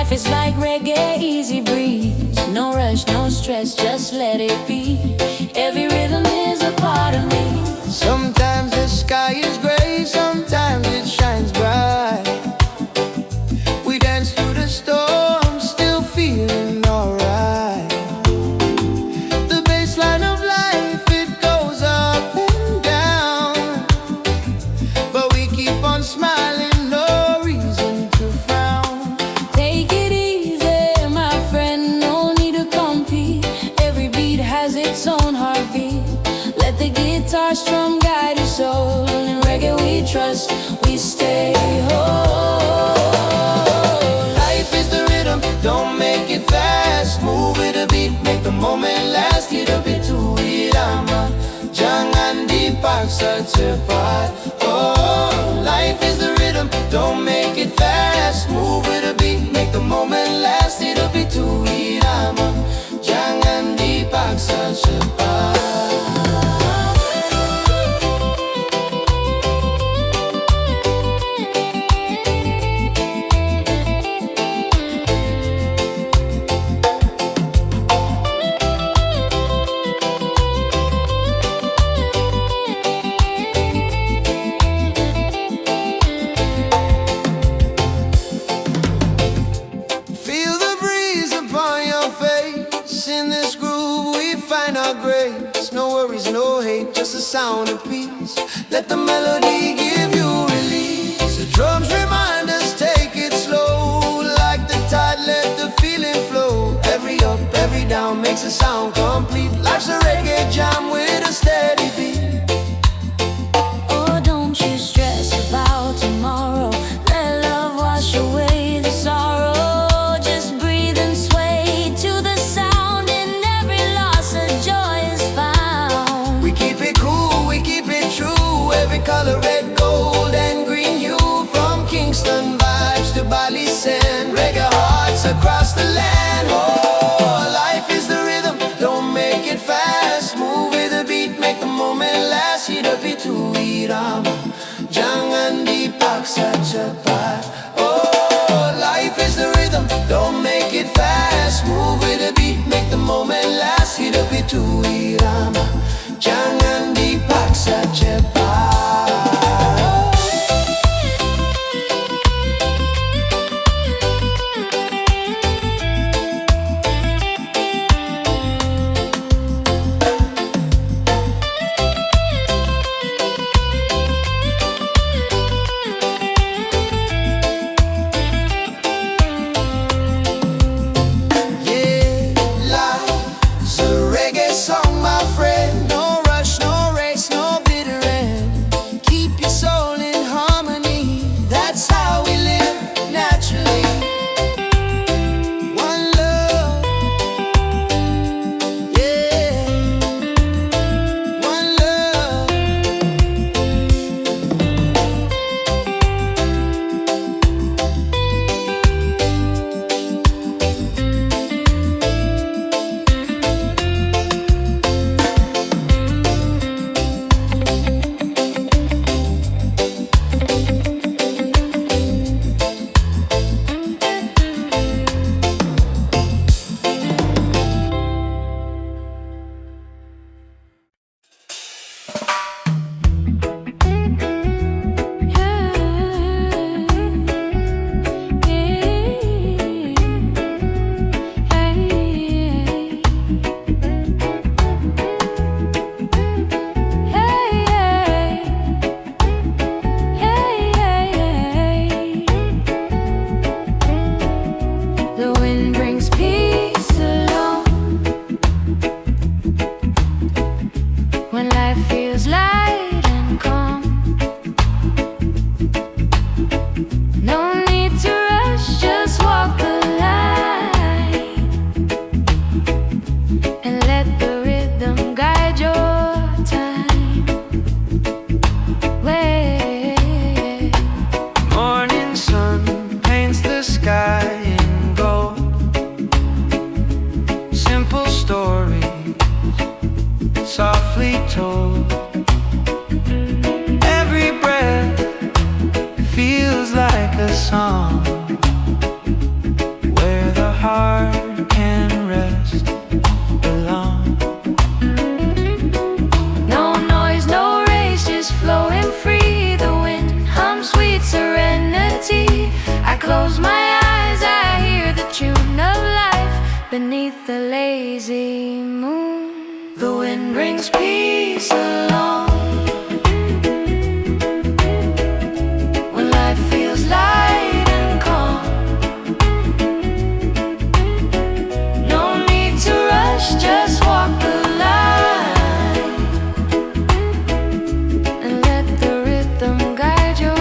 Life is like reggae, easy breeze. No rush, no stress, just let it be. Every rhythm is a part of me. Sometimes the sky is gray, sometimes it shines bright. We dance through the storm, still feeling alright. The baseline of life, it goes up and down, but we keep on smiling, no reason to frown. Take it easy, my friend, no need to compete. Every beat has its own heartbeat. Let the guitar strum guide your soul. In reggae we trust, we stay whole. Life is the rhythm, don't make it fast. Move with a beat, make the moment last. Hit a bit to irama, jangan dipaksa cepat. Oh, life is the rhythm, don't make it fast. Move with a beat, make the moment last. Hit a bit to irama, jangan dipaksa cepat. In this groove we find our grace. No worries, no hate, just a sound of peace. Let the melody give you release. The drums remind us, take it slow. Like the tide, let the feeling flow. Every up, every down makes a sound complete. Life's a reggae jam with a steady beat. Oh, don't you stress about tomorrow. Let love wash away the sorrow. Just breathe and sway to the sound. Every color, red, gold, and green hue. From Kingston vibes to Bali sand, reggae hearts across the land. Oh, life is the rhythm, don't make it fast. Move with the beat, make the moment last. Hidup itu irama, jangan dipaksa cepat. Oh, life is the rhythm, don't make it fast. Move with the beat, make the moment last. Hidup itu irama, jangan dipaksa cepat. beneath the lazy moon. The wind brings peace along when life feels light and calm. No need to rush, just walk the line and let the rhythm guide your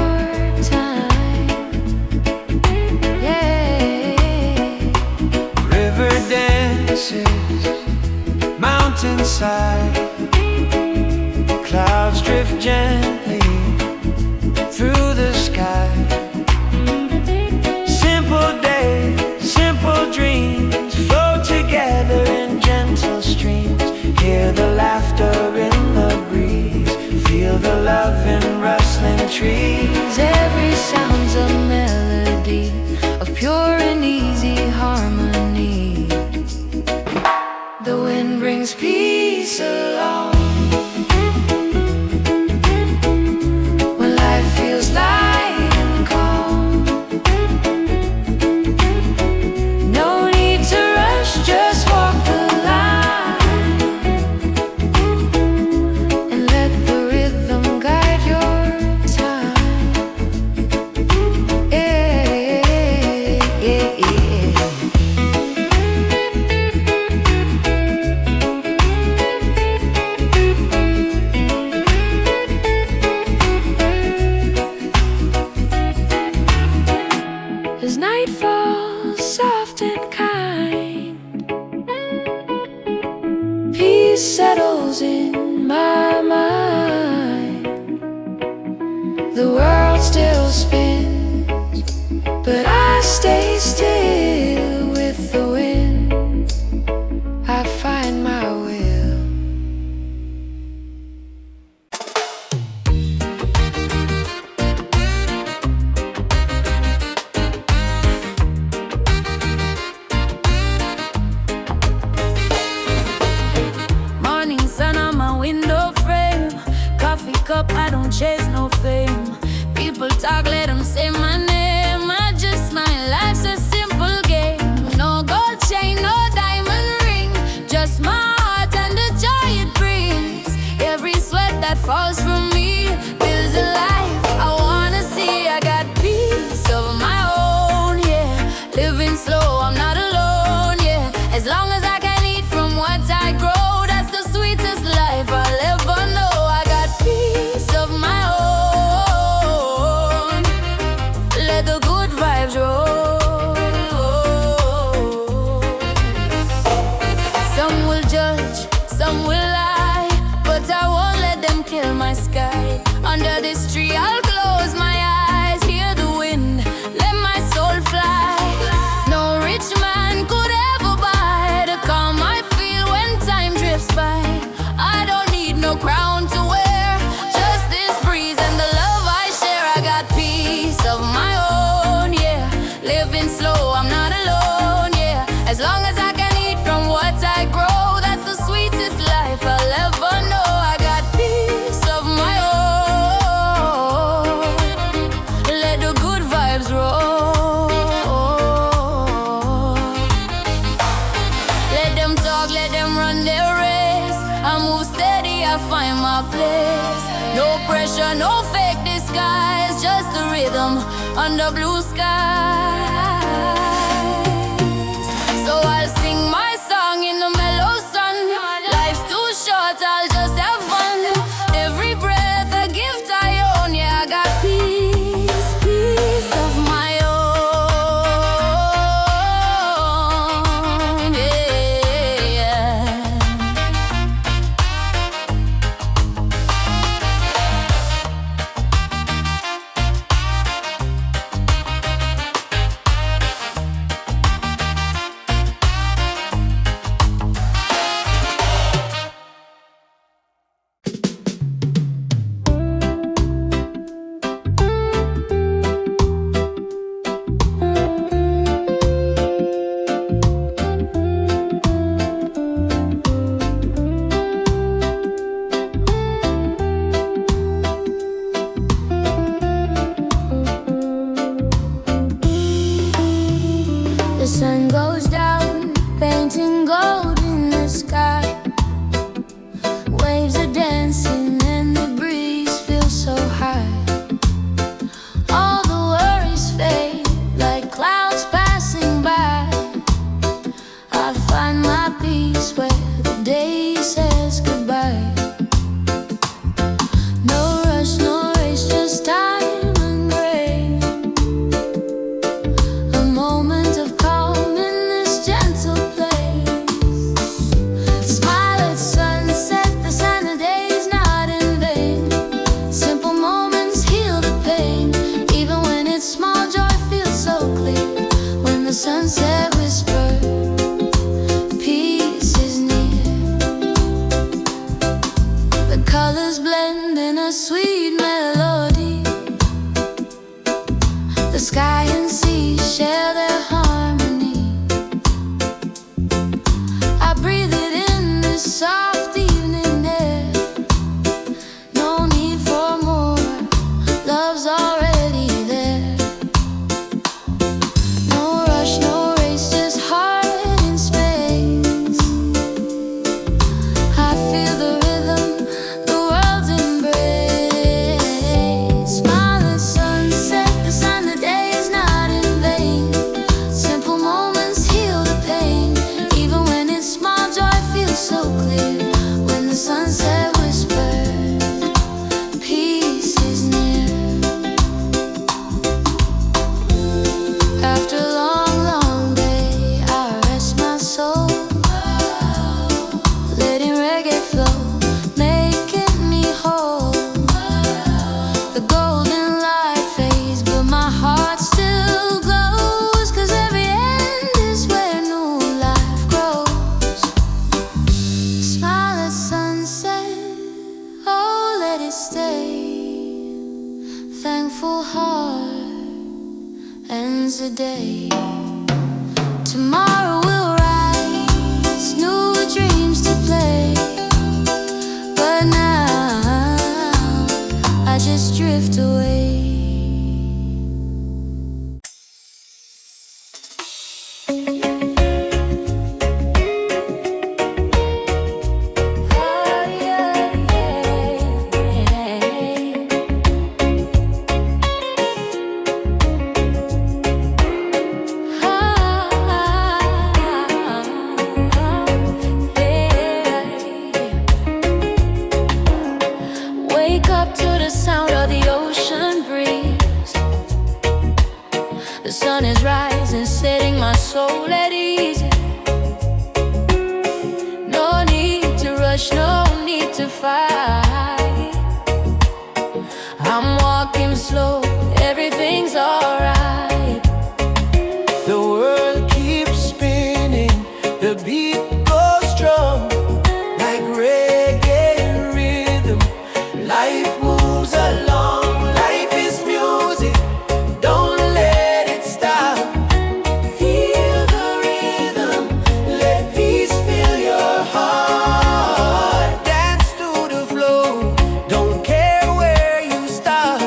time. Yeah. River dances, mountainside, clouds drift gently through the sky. Simple days, simple dreams flow together in gentle streams. Hear the laughter in the breeze, feel the love in rustling trees. Every sound's a melody of pure and easy harmony. The wind brings peace along when life feels light and calm. No need to rush, just walk the line and let the rhythm guide your time. Yeah, yeah, yeah. As night falls soft and kind, peace settles in my mind. The world still spins, but I stay still with the wind. I find my will. Morning sun on my window frame, coffee cup, I don't chase no fame. People talk, let them say my name. I just smile, life's a simple game. No gold chain, no diamond ring, just my heart and the joy it brings. Every sweat that falls from me builds a life I wanna see. I got peace of my own, yeah. Living slow, I'm not alone, yeah. As long as I can eat from what I grow, that's the sweetest life I'll ever know. I got peace of my own. Let the good vibes roll. Some will judge, some will lie, but I won't let them kill my sky. Under this tree I'll close my eyes, hear the wind, let my soul fly. No rich man could ever buy the calm I feel when time drifts by. I don't need no crown to wear, just this breeze and the love I share. I got peace of my own, yeah. Living slow, I'm not alone, yeah. As long as I can eat from what I grow, that's the sweetest life I'll ever know. I got peace of my own. Let the good vibes roll. Let them talk, let them run their race. I move steady, I find my place. No pressure, no fake disguise, just the rhythm under blue skies. So I'll sing my song in the mellow sun. Life's too short, I'll just have fun. Every breath a gift I own, yeah. I got peace, peace of my own, yeah. sunset whisper, peace is near. The colors blend in a sweet melody. The sky and sea share their harmony. I breathe it in this soft evening air. No need for more, love's already there. No rush, no race, just heart in space. I feel the rhythm, the world's embrace. Smile at sunset, the sign the day is not in vain. Simple moments heal the pain. Even when it's small, joy feels so clear. When the sunset whispers, peace is near. After a long, long day, I rest my soul, letting reggae flow, making me whole. The golden light fades, but my heart still glows. 'Cause every end is where new life grows. Smile at sunset, oh let it stay. Thankful heart ends the day. Tomorrow will rise, new dreams to play. But now I just drift away. Wake up to the sound of the ocean breeze. The sun is rising, setting my soul at ease. No need to rush, no need to fight. I'm walking slow, everything's alright. The world keeps spinning, the beat goes strong, like reggae rhythm. Life moves along, life is music, don't let it stop. Feel the rhythm, let peace fill your heart. Dance to the flow, don't care where you start.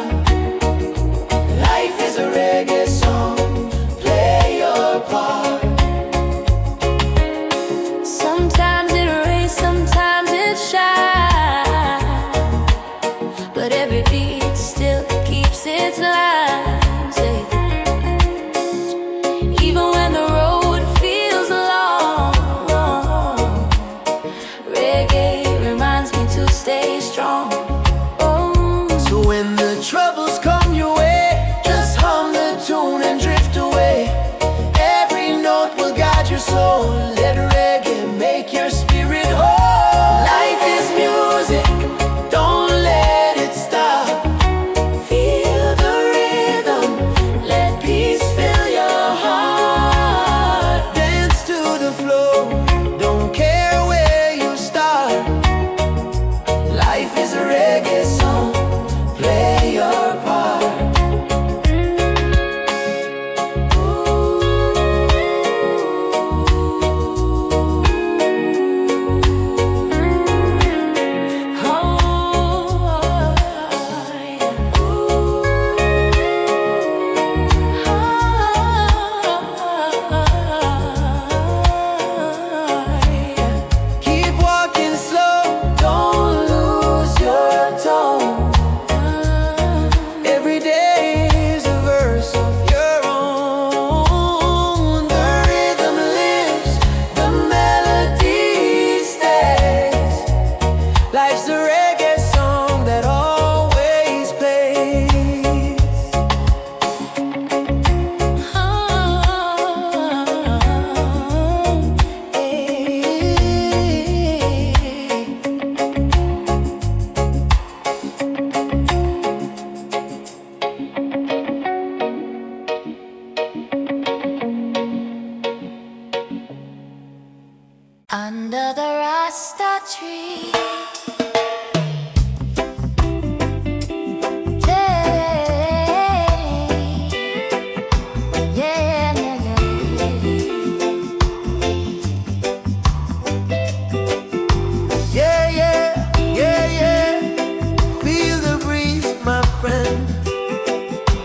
Under the Rasta tree.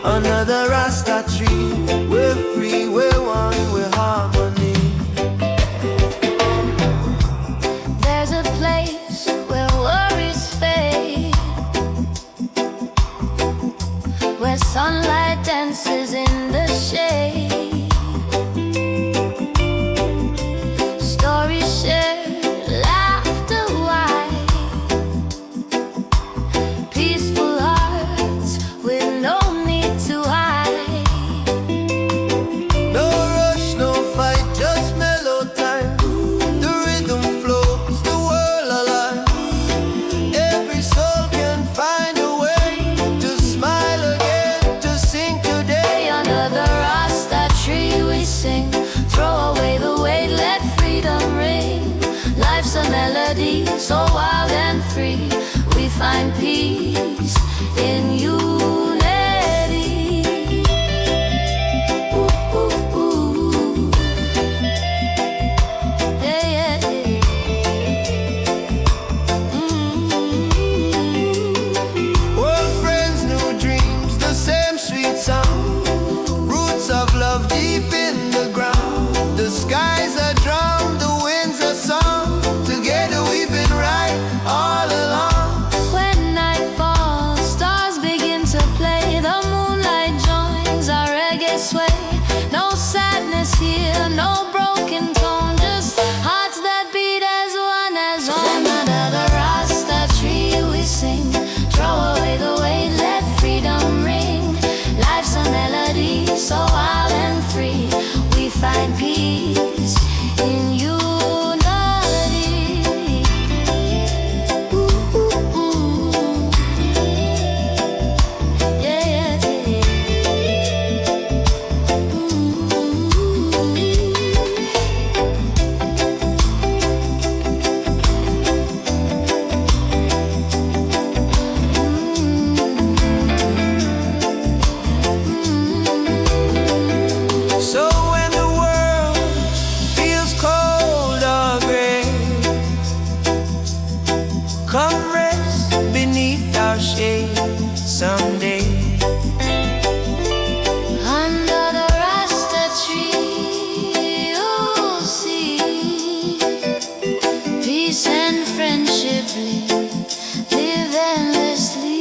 Under the Rasta tree, we're free, we're one, we're harmony. There's a place where worries fade, where sunlight dances in the shade. Stories shared, laughter wide, peaceful hearts with no need to hide. No rush, no fight, just mellow time. The rhythm flows, the world alive. Every soul can find a way to smile again, to sing today. Under the Rasta tree we sing, throw away the weight, let freedom ring. Life's a melody, so wild and free. We find peace in unity. Ooh, ooh, ooh. Yeah, yeah, yeah. Old friends, new dreams, the same sweet sound. Roots of love deep in the ground. The skies are drum, the winds are song. Together we've been right all along. When night falls, stars begin to play. The moonlight joins our reggae sway. No sadness here, no broken tone, just hearts that beat as one, as one. Under the Rasta tree we sing, throw away the weight, let freedom ring. Life's a melody, so wild and free. We find peace in unity. Ooh, ooh, ooh. Yeah, yeah, yeah. Ooh. So when the world feels cold or gray, come rest beneath our shade someday. Under the Rasta tree, you'll see peace and friendship live endlessly.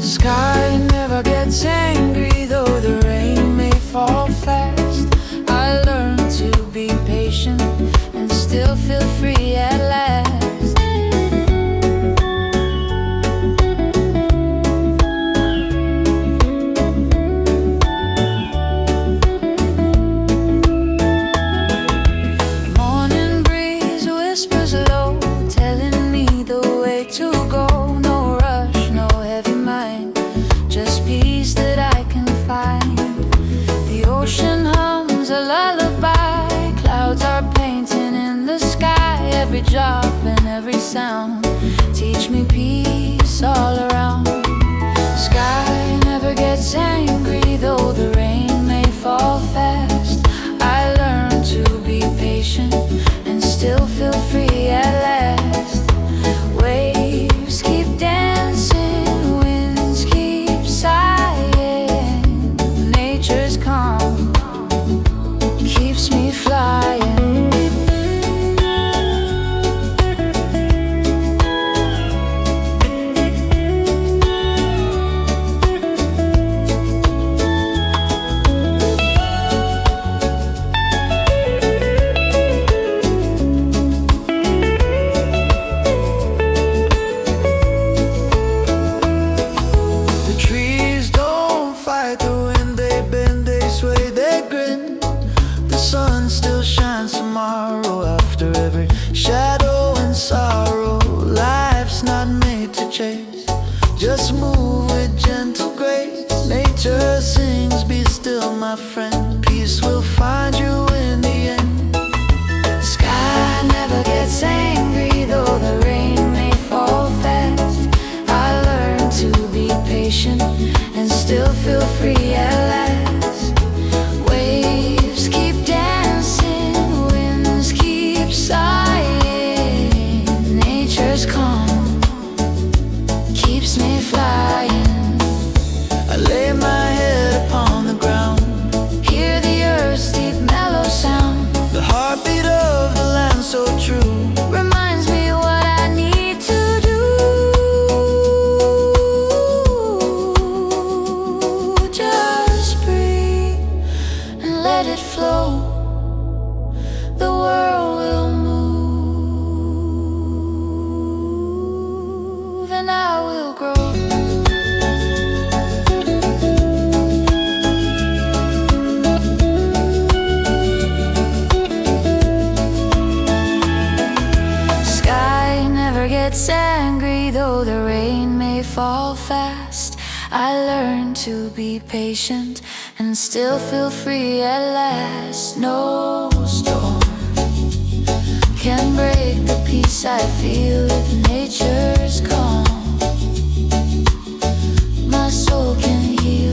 Sky never gets angry, though the rain may fall fast. I learned to be patient and still feel free at last. Morning breeze whispers low, telling me the way to go. No rush, no heavy mind, just peace that I can find. The ocean hums a lullaby, clouds are painting in the sky. Every drop and every sound teach me peace all around. Sky never gets angry, though the rain may fall fast. I learned to be patient and still feel free at last. Waves keep dancing, chase. Just move with gentle grace. Nature sings, be still, my friend. Peace will find you in the end. Sky never gets angry, though the rain may fall fast. I learned to be patient and still feel free at last. Waves keep dancing, winds keep sighing. Nature's calm keeps me flying. I lay my head upon the ground, Hear the earth's deep mellow sound. the heartbeat of the land so true. Reminds me what I need to do. Just breathe and let it flow. The world will move and I will grow. Sky never gets angry, though the rain may fall fast. I learned to be patient and still feel free at last. No storm can break the peace I feel if nature's calm. My soul can heal.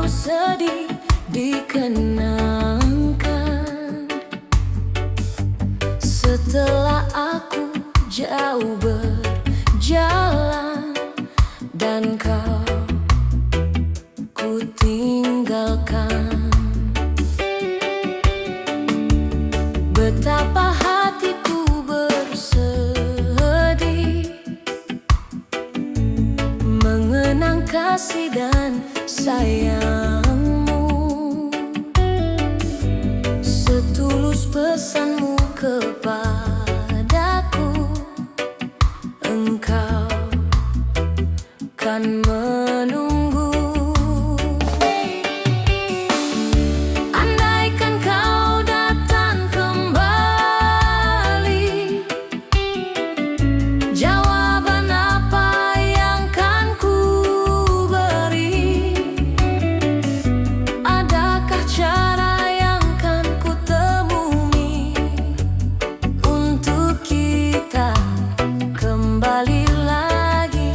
Sedih dikenangkan setelah aku jauh berjalan dan kau ku tinggalkan. Betapa hatiku bersedih mengenang kasih dan sayangmu, setulus pesanmu kepadaku. Engkau kan menunggu. Andaikan kau datang kembali, jawaban apa yang kan ku beri? Adakah cara yang kan ku temui untuk kita kembali lagi?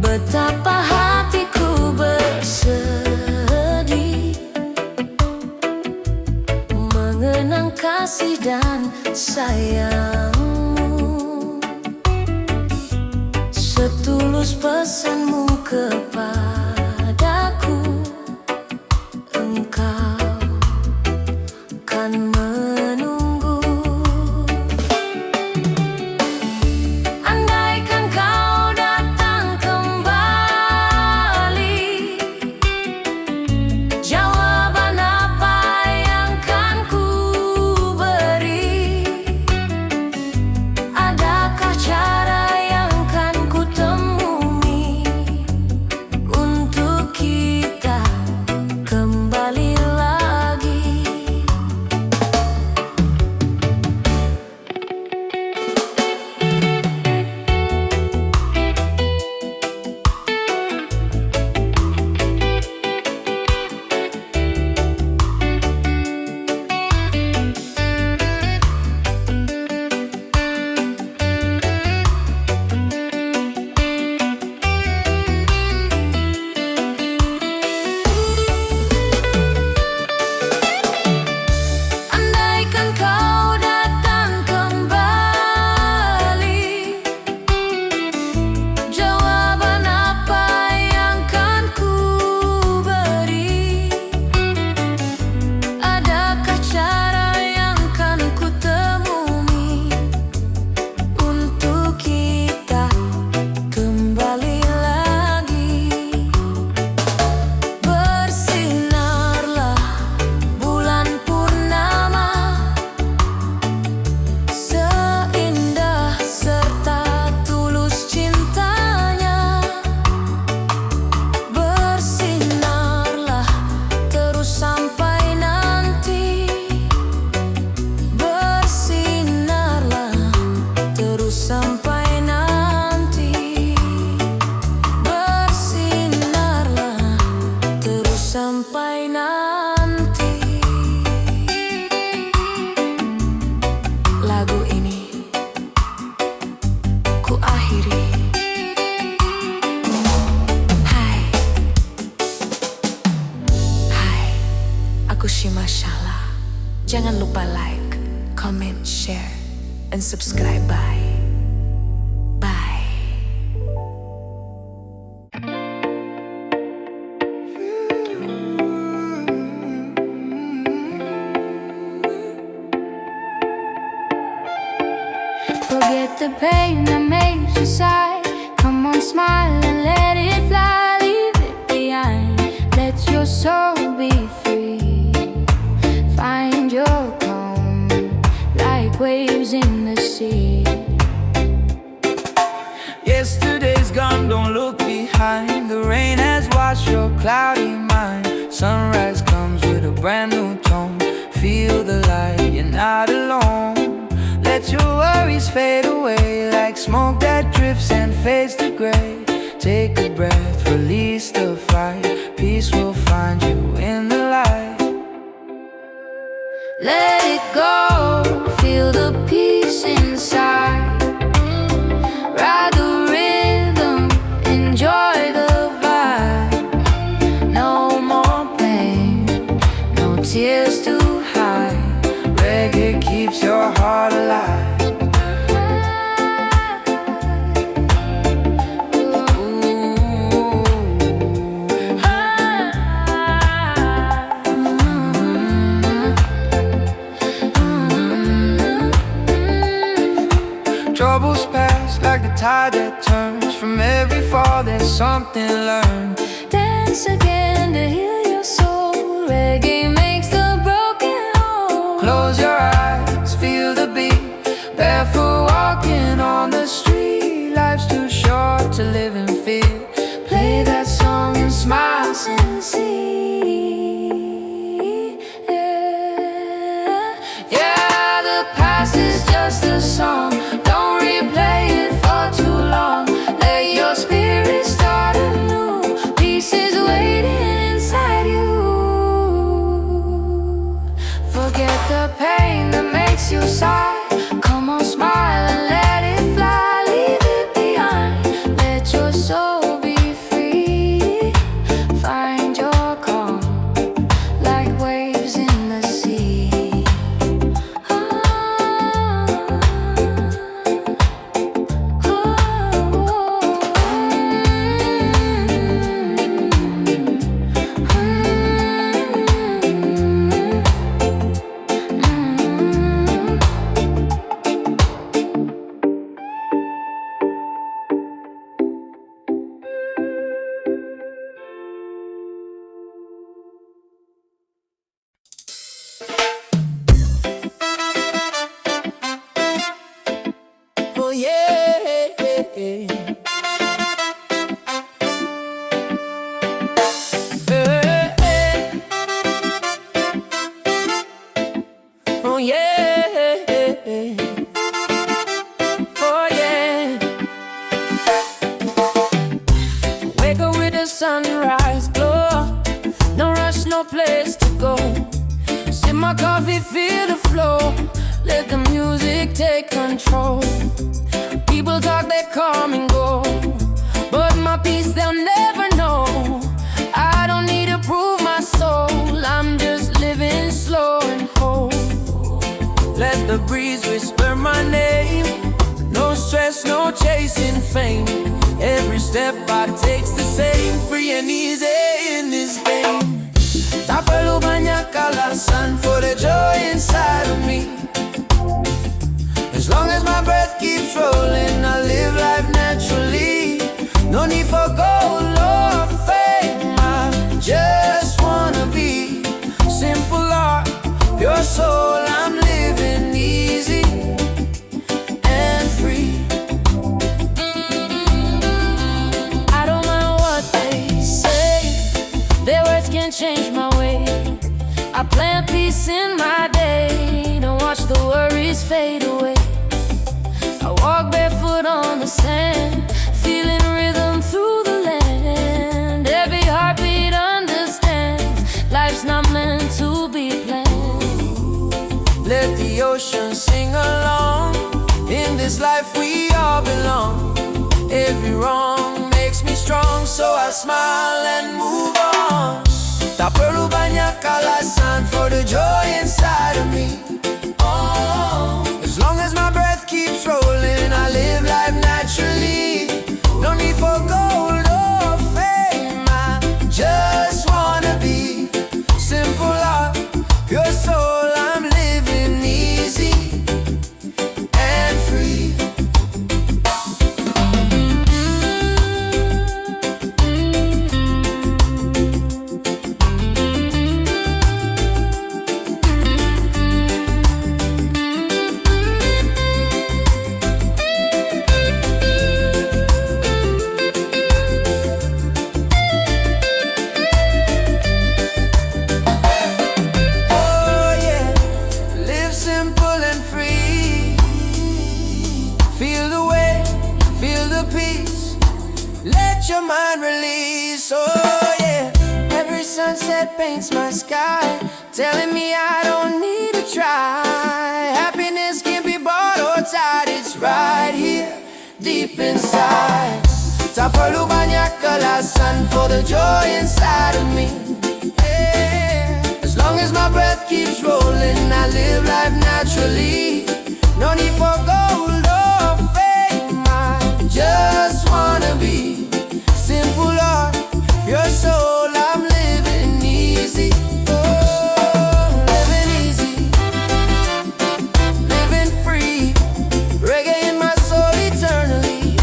Betapa hatiku bersedih mengenang kasih dan sayangmu, setulus pesanmu kepadaku. Engkau kan menunggu. Andaikan kau datang kembali, jawaban apa yang kan ku beri? Adakah cara yang kan ku temui lagu ini ku akhiri. Hai, aku Shima Shala. Jangan lupa like, comment, share, and subscribe. Bye. Forget the pain that makes you sigh. Come on, smile and let it fly. Leave it behind. Let your soul be free. Find your calm, like waves in the sea. Yesterday's gone, don't look behind. The rain has washed your cloudy mind. Sunrise comes with a brand new tone. Feel the light, you're not alone. Let your worries fade away like smoke that drifts and fades to gray. Take a breath, release the fight. Peace will find you in the light. Let it go, feel the peace inside. Ride the rhythm, enjoy the vibe. No more pain, no tears to hide. Reggae keeps your heart alive. Troubles pass like the tide that turns. From every fall there's something learned. Dance again to heal your soul. Reggae makes the broken whole. Close your eyes, feel the beat. Barefoot walking on the street. Life's too short to live in fear. Play that song and smile sincere. Yeah, yeah, the past is just a song. Don't replay it for too long. Let your spirit start anew. Peace is waiting inside you. Forget the pain that makes you sigh. Come on, smile and let it fly. Leave it behind. Let your soul be free. Find your calm, like waves in the sea. Oh yeah. Oh yeah. Oh yeah. Wake up with the sunrise glow. No rush, no place to go. Sip my coffee, feel the flow. Let the music take control. People talk, they come and go, but my peace they'll never know. I don't need to prove my soul. I'm just living slow and whole. Let the breeze whisper my name. No stress, no chasing fame. Every step I take's the same. Free and easy in this game. Tapalu banyakalasan for the joy inside of me. As long as my breath keeps rolling, I live life naturally. No need for gold or fame. I just wanna be simple heart, pure soul. I'm living easy and free. I don't mind what they say. Their words can't change my way. I plant peace in my day. Don't watch the worries fade away. I walk barefoot on the sand, feeling rhythm through the land. Every heartbeat understands life's not meant to be planned. Let the ocean ocean, sing along. In this life we all belong. Every wrong makes me strong, so I smile and move on. Taperlu banyak alasan for the joy inside of me. Oh, as long as my breath keeps rolling, I live life naturally. No need for gold or fame, I just wanna be simple heart, pure soul. I'm living easy and free. Let your mind release, oh yeah. Every sunset paints my sky, telling me I don't need to try. Happiness can be bought or tied, it's right here, deep inside. Tak perlu banyak alasan for the joy inside of me, yeah. As long as my breath keeps rolling, I live life naturally. No need for gold or fame, I just wanna be simple heart, your soul. I'm living easy, oh, living easy, living free. Reggae in my soul eternally.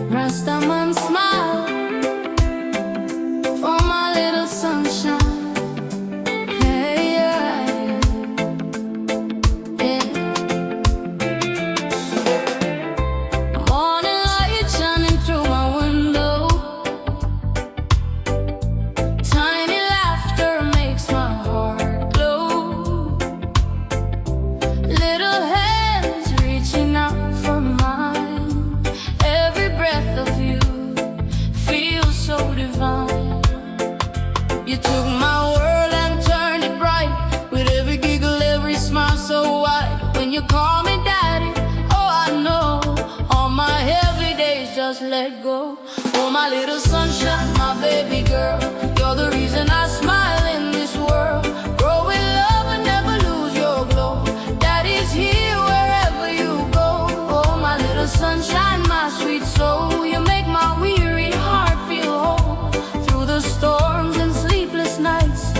Rastaman smile for my little sunshine. Hey, yeah, yeah. Morning light shining through my window. Tiny laughter makes my heart glow. Little hands reaching out for mine. Every breath of you feels so divine. You took my world and turned it bright. With every giggle, every smile so wide. When you call me daddy, oh I know all my heavy days just let go. Oh my little sunshine, my baby girl, you're the reason I smile in this world. Grow with love and never lose your glow. Daddy's here wherever you go. Oh my little sunshine, my sweet soul, you make my weary heart feel whole. Through the storms and sleepless nights,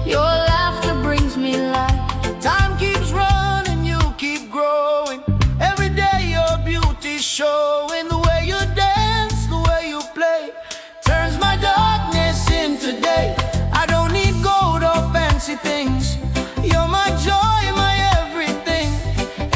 your laughter brings me light. Time keeps running, you keep growing. Every day your beauty's showing. The way you dance, the way you play, turns my darkness into day. I don't need gold or fancy things. You're my joy, my everything.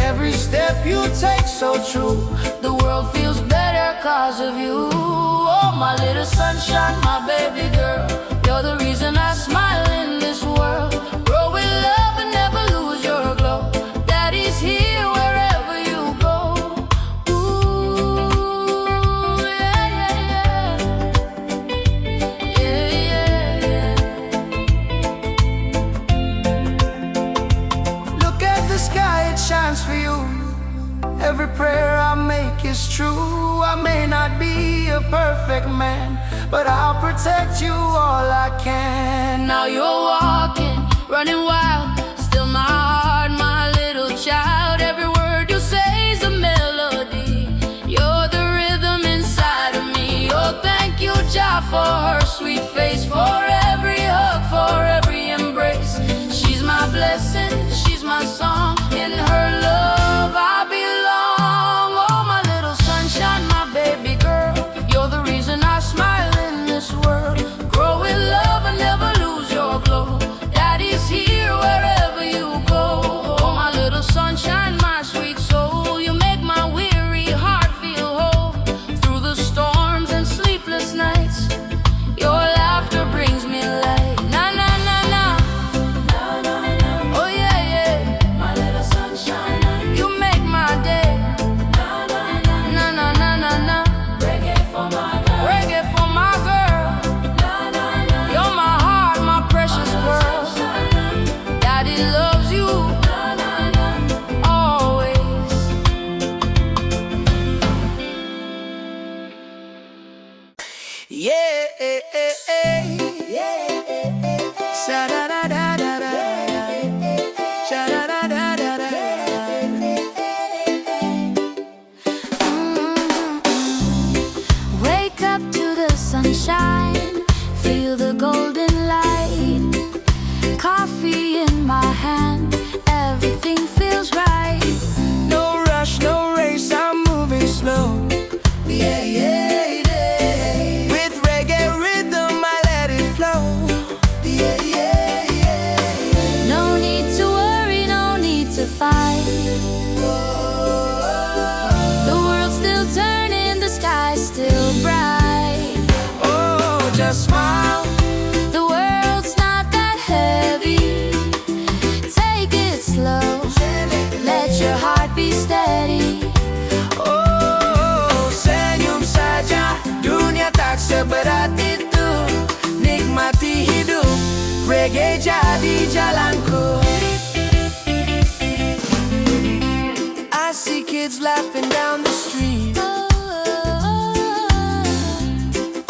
Every step you take so true. The world feels better cause of you. Oh my little sunshine, my baby girl, you're the reason I smile in this world. Grow with love and never lose your glow. Daddy's here wherever you go. Ooh, yeah, yeah, yeah. Yeah, yeah, yeah. Look at the sky, it shines for you. Every prayer I make is true. I may not be a perfect man, but I'll protect you all I can. Now you're walking, running wild, still my heart, my little child. Every word you say is a melody. You're the rhythm inside of me. Oh, thank you, Jah, for her sweet face, for every hug, for every embrace. She's my blessing, she's my song. In her love I belong. Oh, my little sunshine, my baby girl, you're the reason I smile in this world. Grow with love and never lose your glow. Daddy's here wherever you go. Oh, my little sunshine. Reggae jadi jalanku. I see kids laughing down the street,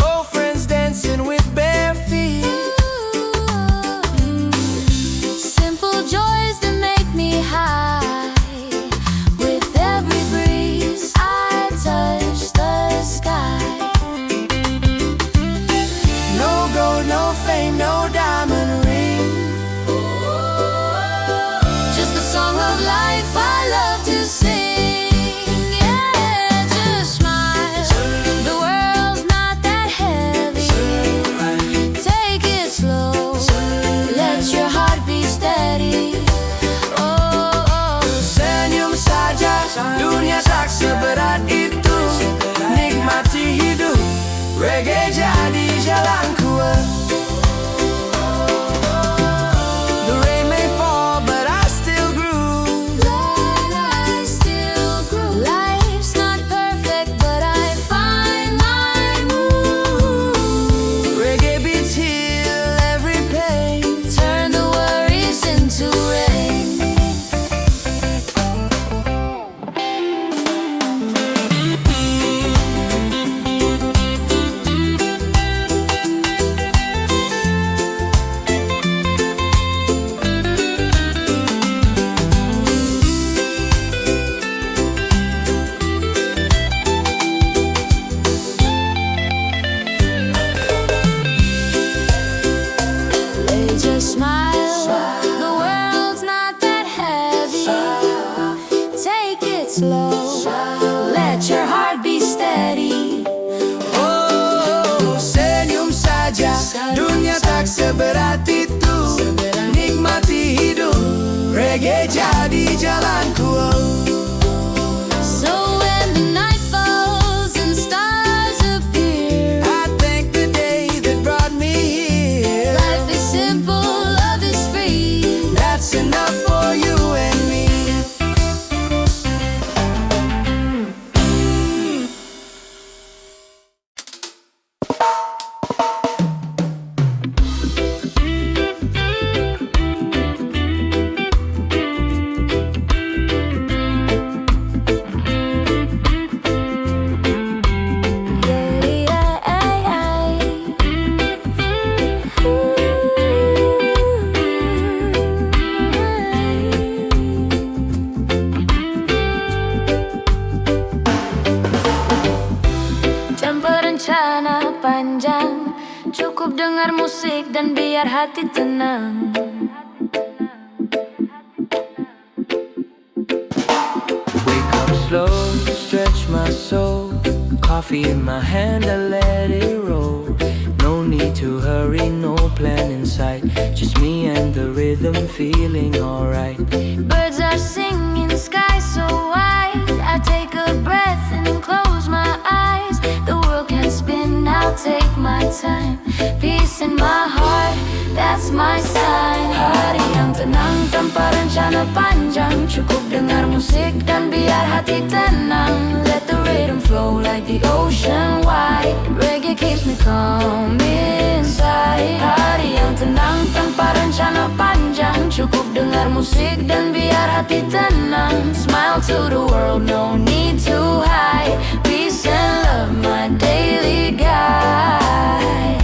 old friends dancing with bare feet. Simple joys that make me high. With every breeze, I touch the sky. No gold, no fame, no diamond ring, Just the song of life I love to sing. Yeah, just smile. The world's not that heavy. Take it slow. Let your heart be steady. Oh, senyum saja, dunia tak seberat itu. Nikmati hidup, reggae jadi jalanku. The rain may fall, but I still groove. I still groove. Life's not perfect, but I find my groove. Reggae beats heal every pain. Turn the worries into rain. They just smile. The world's not that heavy. Take it slow. Let your heart be steady. Oh, senyum saja, dunia tak seberat itu. Nikmati hidup, reggae jadi jalanku. So when the night falls and stars appear, I thank the day that brought me here. life is simple, love is free. That's enough for you and me. Tanpa rencana panjang, cukup dengar musik dan biar hati tenang. Wake up slow, stretch my soul. Coffee in my hand, I let it roll. No need to hurry, no plan in sight. Just me and the rhythm feeling alright. Birds are singing, sky so wide. I take a breath and close my eyes. The world can spin, I'll take my time. Peace in my heart, that's my sign. Hari yang tenang tanpa rencana panjang, cukup dengar musik dan biar hati tenang. Let the rhythm flow like the ocean wide. Reggae keeps me calm inside. Hari yang tenang tanpa rencana panjang, cukup dengar musik dan biar hati tenang. Smile to the world, no need to hide. Peace and love, my daily guide.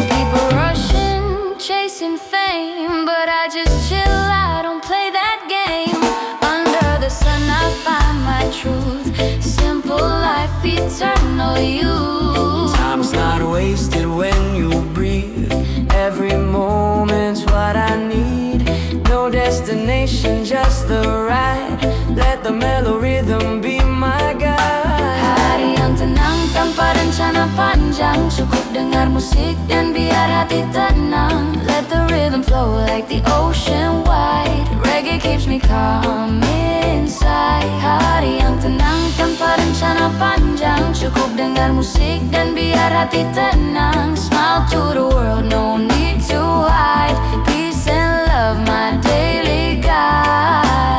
People rushing, chasing fame, but I just chill, I don't play that game. Under the sun I find my truth. Simple life, eternal youth. Time's not wasted when you breathe. Every moment's what I need. No destination, just the ride. Let the mellow rhythm be my guide. Hari yang tenang tanpa rencana panjang, cukup dengar musik dan biar hati tenang. Let the rhythm flow like the ocean wide. Reggae keeps me calm inside. Hari yang tenang tanpa rencana panjang, cukup dengar musik dan biar hati tenang. Smile to the world, no need to hide. Peace and love, my daily guide.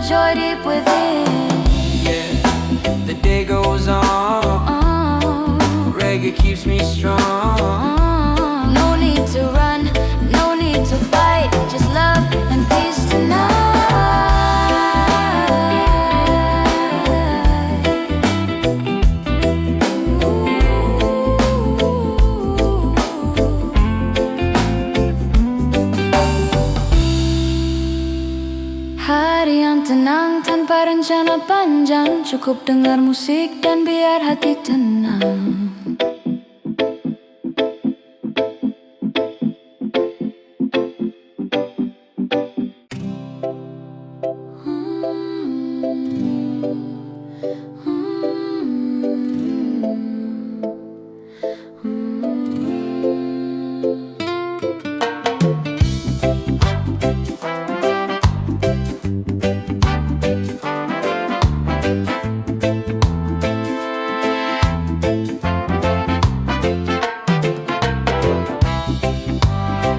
joy deep within. Yeah, the day goes on, reggae keeps me strong. No need to run, no need to fight, just love and peace tonight. Hari yang tenang tanpa rencana panjang, cukup dengar musik dan biar hati tenang.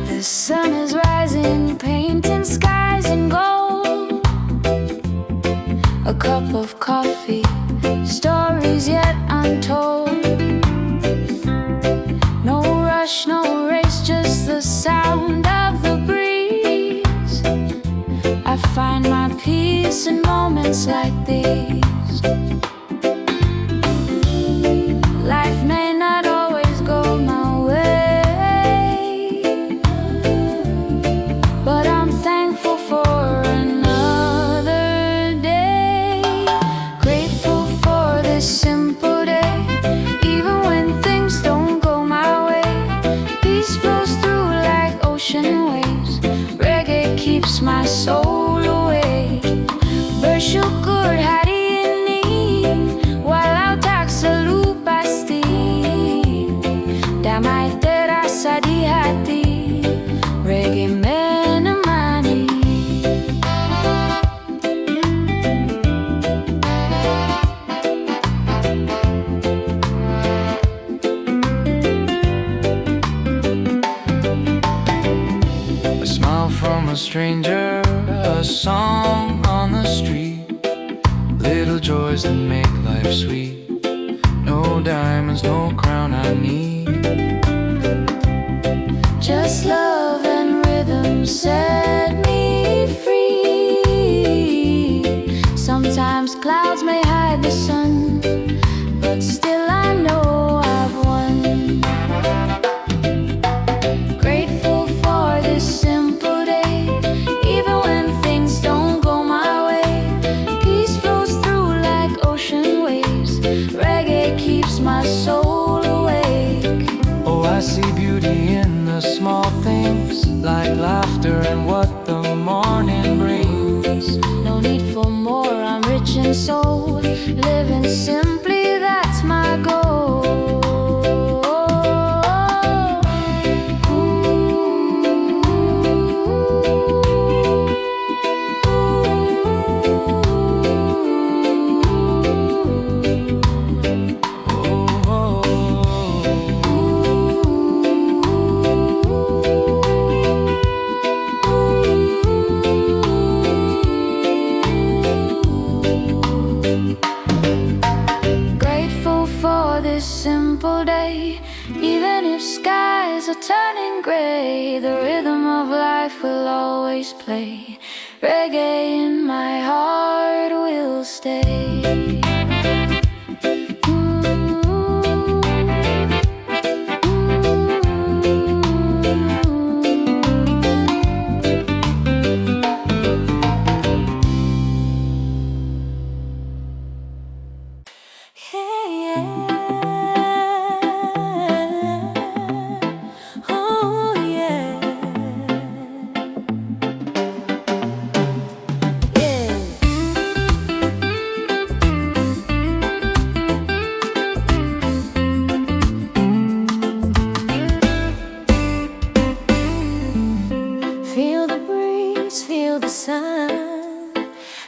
The sun is rising, painting skies in gold. A cup of coffee, stories yet untold. No rush, no race, just the sound of the breeze. I find my peace in moments like these. Life may not always go my way, but I'm thankful for another day. Grateful for this simple day, even when things don't go my way. Peace flows through like ocean waves. Reggae keeps my soul awake. Bersyukur hari ini, walau tak selalu pasti. Damai terasa di hati, reggae menemani. A smile from a stranger, a song on the street. Little joys that make life sweet. No diamonds, no crown I need. Just love and rhythm set me free. Sometimes clouds may hide the sun, but still I know I've won. Grateful for this simple day, even when things don't go my way. Peace flows through like ocean waves. Reggae keeps my soul awake. Oh, I see beauty in the small things, like laughter and what the morning brings. No need for more, I'm rich in soul. Living simply, that's my goal. Grateful for this simple day, even if skies are turning gray. The rhythm of life will always play. Reggae in my heart will stay.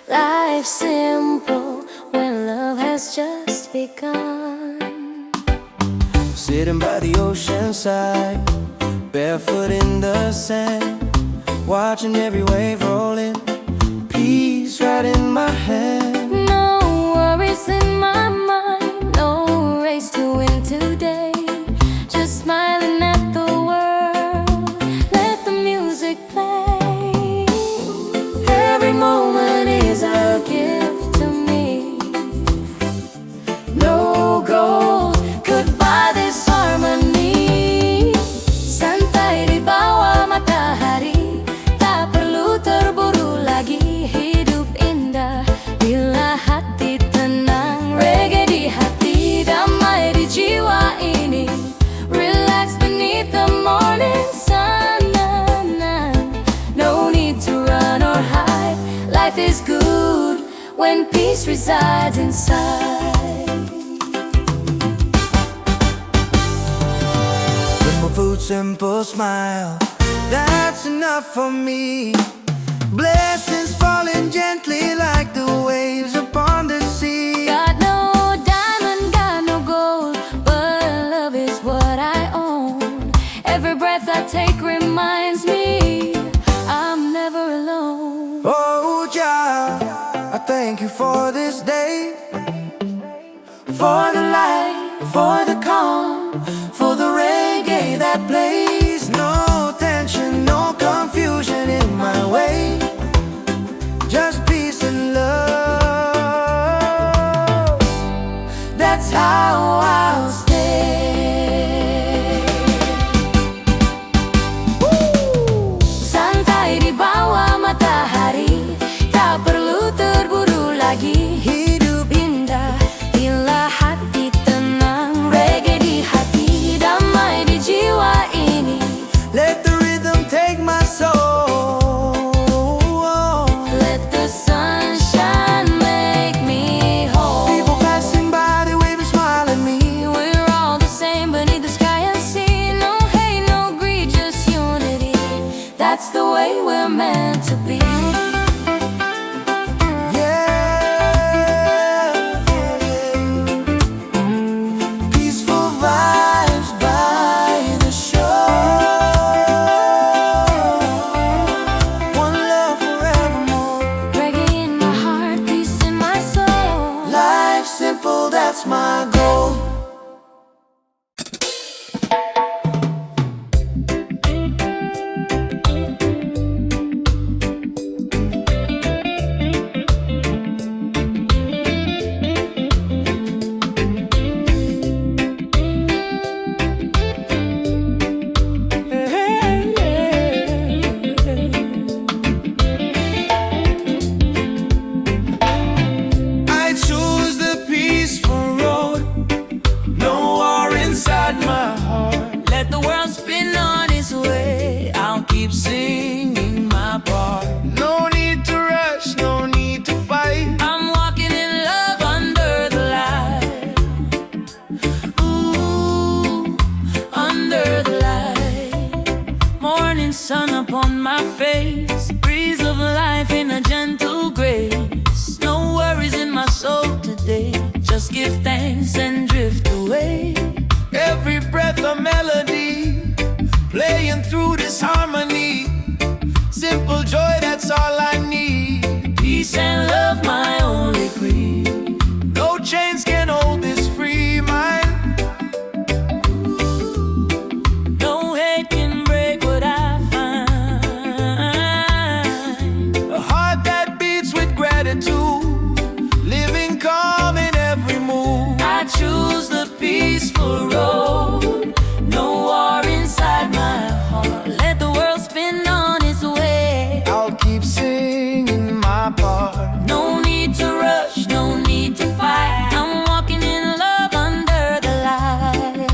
Life's simple when love has just begun. Sitting by the ocean side, barefoot in the sand, watching every wave roll in. Peace right in my my hand. No worries in my mind, no race to win today. Just smiling at the world, let the music play. Every moment is a gift to me. No gold could buy this harmony. Santai di bawah matahari, tak perlu terburu lagi. Hidup indah bila hati tenang. Reggae di hati, damai di jiwa ini. Relax beneath the morning sun. No need to run or hide. Life is good when peace resides inside. Simple food, simple smile, that's enough for me. Blessings falling gently like the waves upon the sea. Got no diamond, got no gold, but love is what I own. Every breath I take reminds me I'm never alone. Oh, Jah, I thank you for this day, for the light, for the calm, for the reggae that plays. No tension, no confusion in my way, just peace and love. That's how I'll stay. Santai di bawah matahari, tak perlu terburu lagi. Hidup indah bila hati tenang. Reggae di hati, damai di jiwa ini. Let the rhythm take my soul. Let the sunshine make me whole. People passing by, they wave and smile at me. We're all the same beneath the sky and sea. No hate, no greed, just unity. That's the way we're meant to be. Yeah. Peaceful vibes by the shore. One love forevermore. Reggae in my heart, peace in my soul. Life simple, that's my goal. I choose the peaceful road, no war inside my heart. Let the world spin on its way, I'll keep singing my part. No need to rush, no need to fight. I'm walking in love under the light. Ooh, under the light. Morning sun upon my face, breeze of life in a gentle grace. No worries in my soul today, just give thanks and drift away. Every breath a melody, playing through this harmony. Simple joy, that's all I need. Peace and love, my only creed. No chains can hold this free mind. No hate can break what I find. A heart that beats with gratitude, living calm in every move. I choose the peaceful road, no war inside my heart. Let the world spin on its way. I'll keep singing my part. No need to rush, no need to fight. I'm walking in love under the light.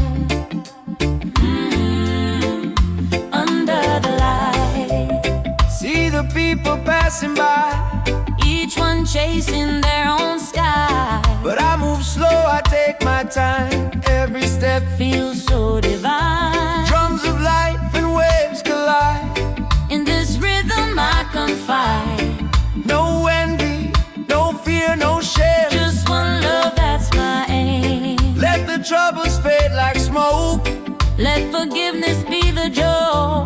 Under the light. See the people passing by, Each one chasing their own sky. but I move slow, I take my time. Every step Feels so divine. drums of life and waves collide. In this rhythm I confide. No envy, no fear, no shame. Just one love, that's my aim. Let the troubles fade like smoke. Let forgiveness be the joy.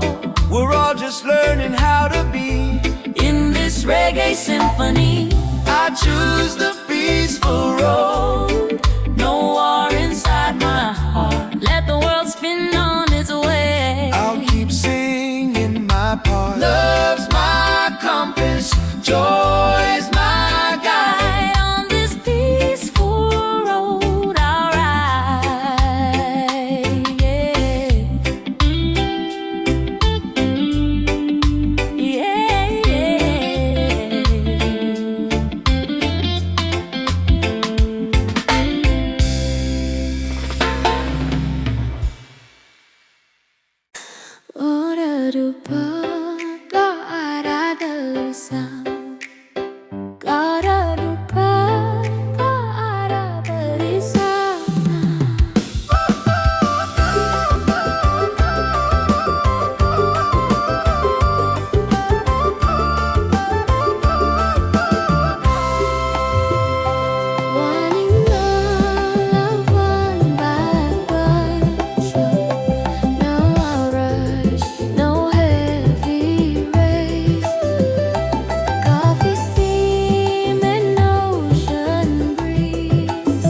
We're all just learning how to be. In this reggae symphony, I choose the peaceful road. No war inside my heart. Let the world spin on its way. I'll keep singing my part. Love's my compass, joy's my guide. On this peaceful road I'll ride. Yeah. Ora rupa ka arah delusan, kara rupa ka arah berisan. Wanting love one by one, no rush, no heavy race. Coffee steam and ocean breeze.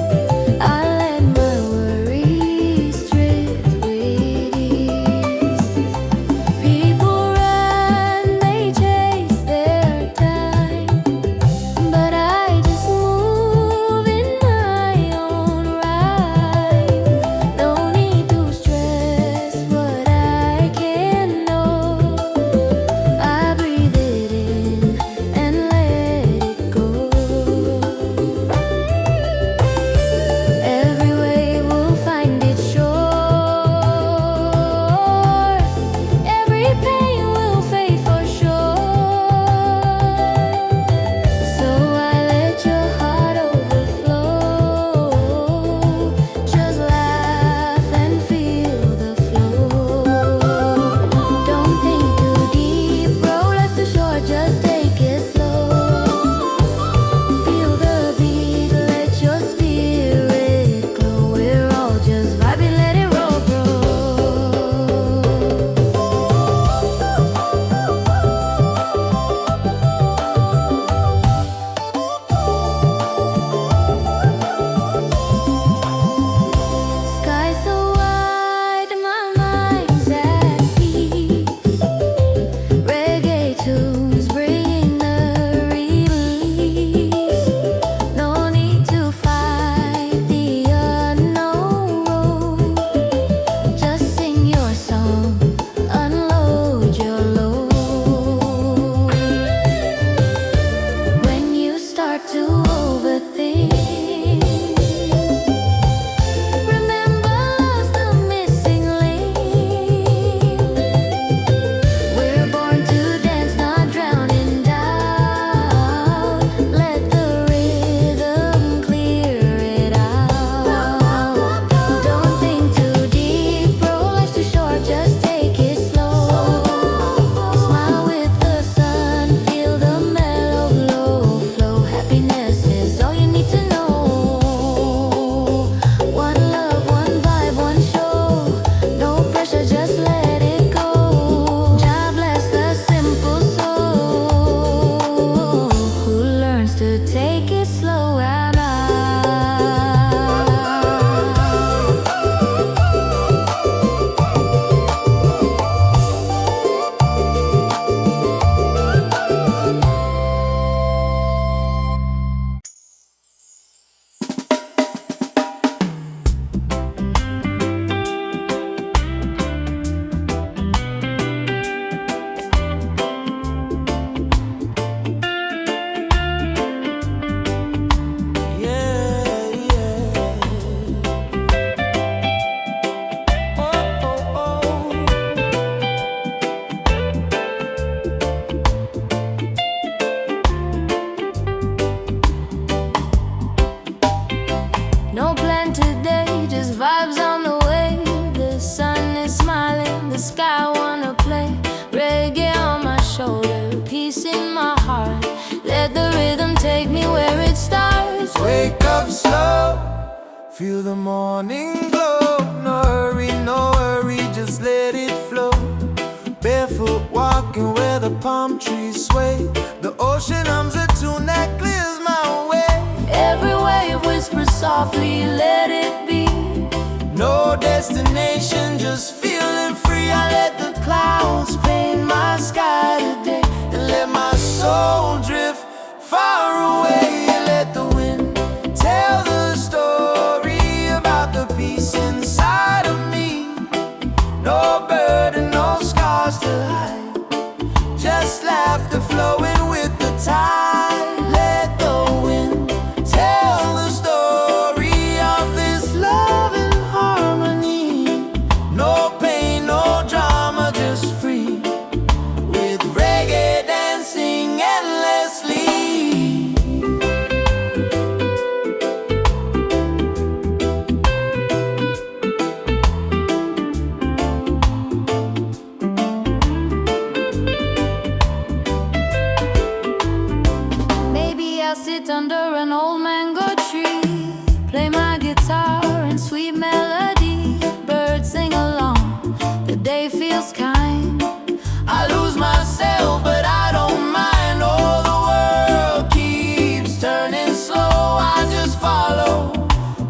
I let my worries drift with ease. People run, they chase their time, but I just move in my own right. No need to stress what I can know. I breathe it in and let it go. Every wave will find its shore. Every pain will fade for sure. So I let your heart overflow. Just laugh and feel the flow. Don't think too deep, roll us too short, just take it slow. Feel the beat, let your spirit glow. We're all just vibing, let it roll, bro. Sky so wide, my mind's at peace. Reggae tunes bringing the release. No need to fight the unknown road. Just sing your song, unload your load. When you start to overthink, remember love's the missing link. We're born to dance, not drowning down. Let the rhythm clear it out. Don't think too deep, bro, life's too short, just take it slow. Smile with the sun, feel the mellow glow flow. Happiness is all you need to know. One love, one vibe, one show. No pressure, just let it go. God bless the simple soul who learns to take it slow. Am I? No plan today, just vibes on the way. The sun is smiling, the sky wanna play. Reggae on my shoulder, peace in my heart. Let the rhythm take me where it starts. Wake up slow, feel the morning glow. No hurry, just let it flow. Barefoot walking where the palm trees sway. The ocean hums a tune that clears my way. wave whispers softly, let it be. No destination, just feeling free. I let the clouds paint my sky today and let my soul drift far away. Let the wind tell the story about the peace inside of me. No burden, no scars to hide, just laughter flowing with the tide. Let the wind tell the story of this love and harmony. No pain, no drama, just free, with reggae dancing endlessly. Maybe I'll sit under an old mango tree, play my guitar and sweet melody. Birds sing along, the day feels kind. I lose myself, but I don't mind. Oh, the world keeps turning slow. I just follow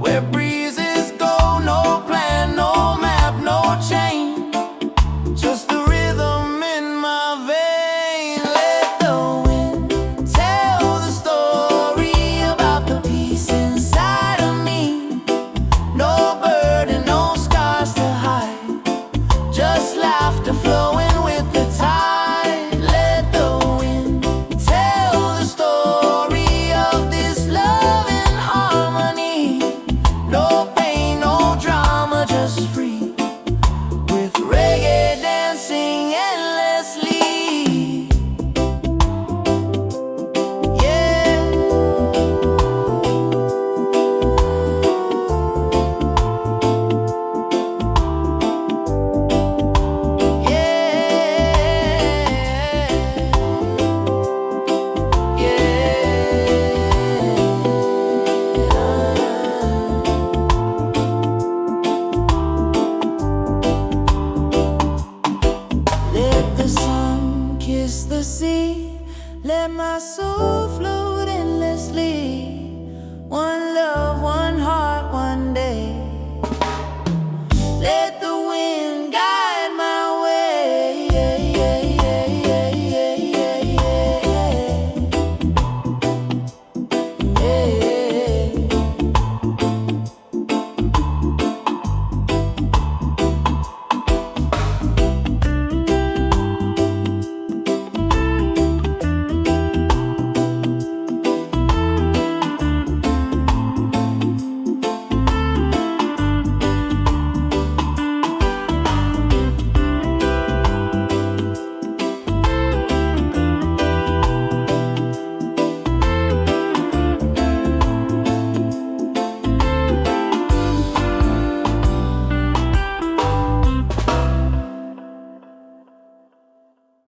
where breezes go. No plan, no map, no chain, just the rhythm in my vein. Let the wind tell the story about the peace inside of me. No burden, no scars to hide, just laughter flowing with the tide. Let the wind tell the story of this love and harmony. No pain, no drama, just free, with reggae dancing endlessly. Yeah. Let the sun kiss the sea, let my soul float endlessly. One love.